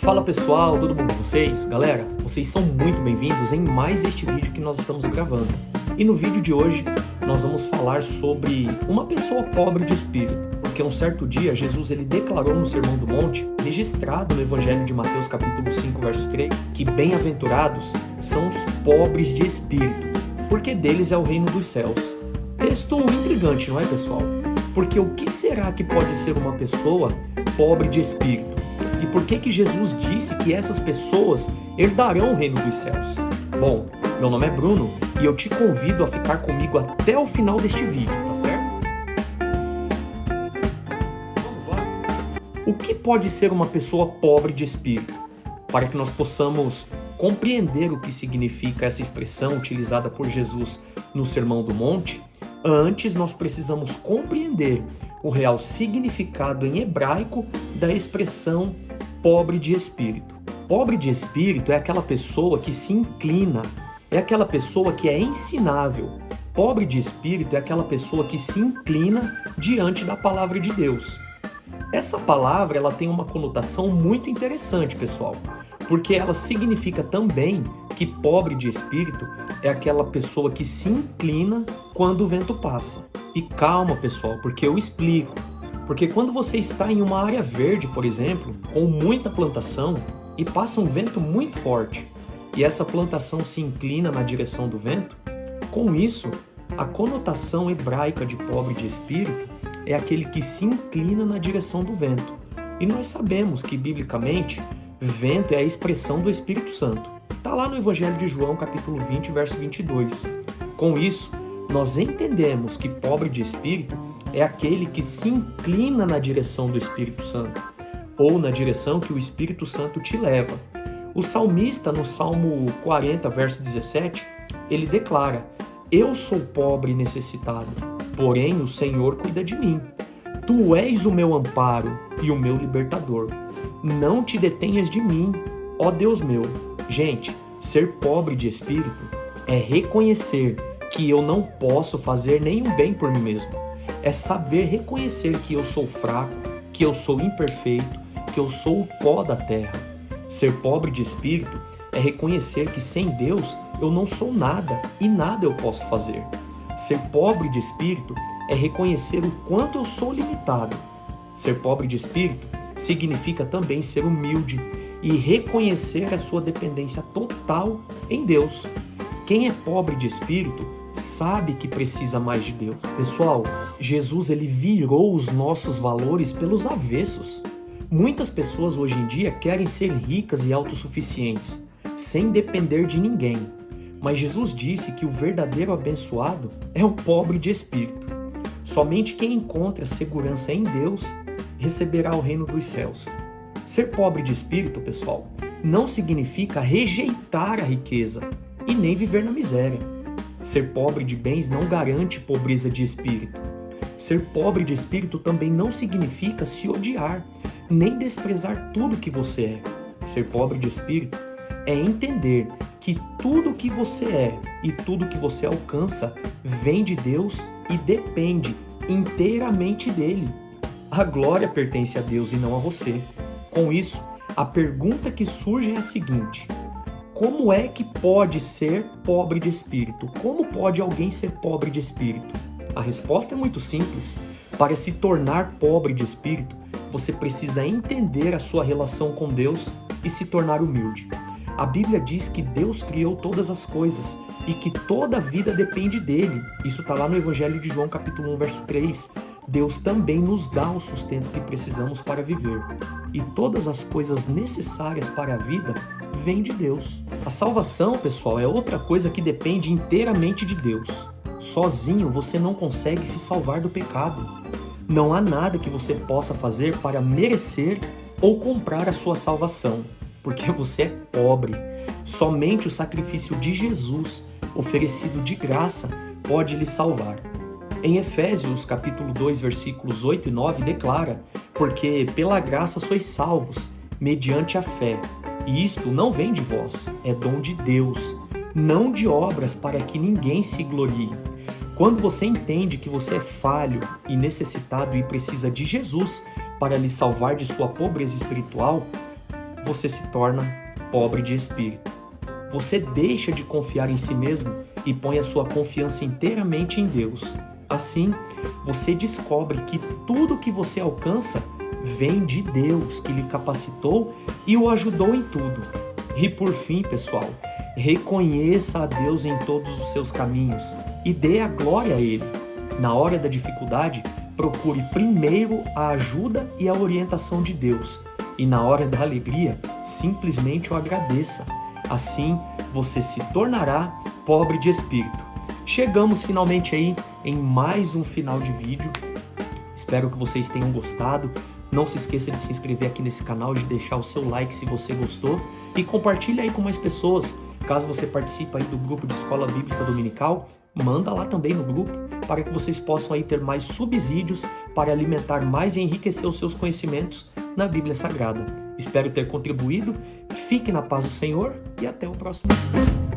Fala pessoal, tudo bom com vocês? Galera, vocês são muito bem-vindos em mais este vídeo que nós estamos gravando. E no vídeo de hoje nós vamos falar sobre uma pessoa pobre de espírito, porque um certo dia Jesus ele declarou no Sermão do Monte, registrado no Evangelho de Mateus capítulo 5, verso 3, que bem-aventurados são os pobres de espírito, porque deles é o reino dos céus. Texto intrigante, não é, pessoal? Porque o que será que pode ser uma pessoa pobre de espírito? E por que Jesus disse que essas pessoas herdarão o reino dos céus? Bom, meu nome é Bruno e eu te convido a ficar comigo até o final deste vídeo, tá certo? Vamos lá? O que pode ser uma pessoa pobre de espírito? Para que nós possamos compreender o que significa essa expressão utilizada por Jesus no Sermão do Monte, antes nós precisamos compreender o real significado em hebraico da expressão pobre de espírito. Pobre de espírito é aquela pessoa que se inclina, é aquela pessoa que é ensinável. Pobre de espírito é aquela pessoa que se inclina diante da palavra de Deus. Essa palavra ela tem uma conotação muito interessante, pessoal, porque ela significa também que pobre de espírito é aquela pessoa que se inclina quando o vento passa. E calma, pessoal, porque eu explico. Porque quando você está em uma área verde, por exemplo, com muita plantação e passa um vento muito forte e essa plantação se inclina na direção do vento, com isso, a conotação hebraica de pobre de espírito é aquele que se inclina na direção do vento. E nós sabemos que, biblicamente, vento é a expressão do Espírito Santo. Está lá no Evangelho de João, capítulo 20, verso 22. Com isso, nós entendemos que pobre de espírito é aquele que se inclina na direção do Espírito Santo, ou na direção que o Espírito Santo te leva. O salmista, no Salmo 40, verso 17, ele declara: Eu sou pobre e necessitado, porém o Senhor cuida de mim. Tu és o meu amparo e o meu libertador. Não te detenhas de mim, ó Deus meu. Gente, ser pobre de espírito é reconhecer que eu não posso fazer nenhum bem por mim mesmo. É saber reconhecer que eu sou fraco, que eu sou imperfeito, que eu sou o pó da terra. Ser pobre de espírito é reconhecer que sem Deus eu não sou nada e nada eu posso fazer. Ser pobre de espírito é reconhecer o quanto eu sou limitado. Ser pobre de espírito significa também ser humilde e reconhecer a sua dependência total em Deus. Quem é pobre de espírito sabe que precisa mais de Deus. Pessoal, Jesus ele virou os nossos valores pelos avessos. Muitas pessoas hoje em dia querem ser ricas e autossuficientes, sem depender de ninguém. Mas Jesus disse que o verdadeiro abençoado é o pobre de espírito. Somente quem encontra segurança em Deus receberá o reino dos céus. Ser pobre de espírito, pessoal, não significa rejeitar a riqueza e nem viver na miséria. Ser pobre de bens não garante pobreza de espírito. Ser pobre de espírito também não significa se odiar, nem desprezar tudo que você é. Ser pobre de espírito é entender que tudo que você é e tudo que você alcança vem de Deus e depende inteiramente dele. A glória pertence a Deus e não a você. Com isso, a pergunta que surge é a seguinte: como é que pode ser pobre de espírito? Como pode alguém ser pobre de espírito? A resposta é muito simples. Para se tornar pobre de espírito, você precisa entender a sua relação com Deus e se tornar humilde. A Bíblia diz que Deus criou todas as coisas e que toda a vida depende dele. Isso está lá no Evangelho de João, capítulo 1, verso 3. Deus também nos dá o sustento que precisamos para viver. E todas as coisas necessárias para a vida vêm de Deus. A salvação, pessoal, é outra coisa que depende inteiramente de Deus. Sozinho você não consegue se salvar do pecado. Não há nada que você possa fazer para merecer ou comprar a sua salvação, porque você é pobre. Somente o sacrifício de Jesus, oferecido de graça, pode lhe salvar. Em Efésios, capítulo 2, versículos 8 e 9, declara: Porque pela graça sois salvos, mediante a fé. E isto não vem de vós, é dom de Deus, não de obras para que ninguém se glorie. Quando você entende que você é falho e necessitado e precisa de Jesus para lhe salvar de sua pobreza espiritual, você se torna pobre de espírito. Você deixa de confiar em si mesmo e põe a sua confiança inteiramente em Deus. Assim, você descobre que tudo que você alcança vem de Deus, que lhe capacitou e o ajudou em tudo. E por fim, pessoal, reconheça a Deus em todos os seus caminhos e dê a glória a Ele. Na hora da dificuldade, procure primeiro a ajuda e a orientação de Deus. E na hora da alegria, simplesmente o agradeça. Assim, você se tornará pobre de espírito. Chegamos finalmente aí em mais um final de vídeo. Espero que vocês tenham gostado. Não se esqueça de se inscrever aqui nesse canal, de deixar o seu like se você gostou e compartilhe aí com mais pessoas. Caso você participe aí do grupo de Escola Bíblica Dominical, manda lá também no grupo para que vocês possam aí ter mais subsídios para alimentar mais e enriquecer os seus conhecimentos na Bíblia Sagrada. Espero ter contribuído. Fique na paz do Senhor e até o próximo vídeo.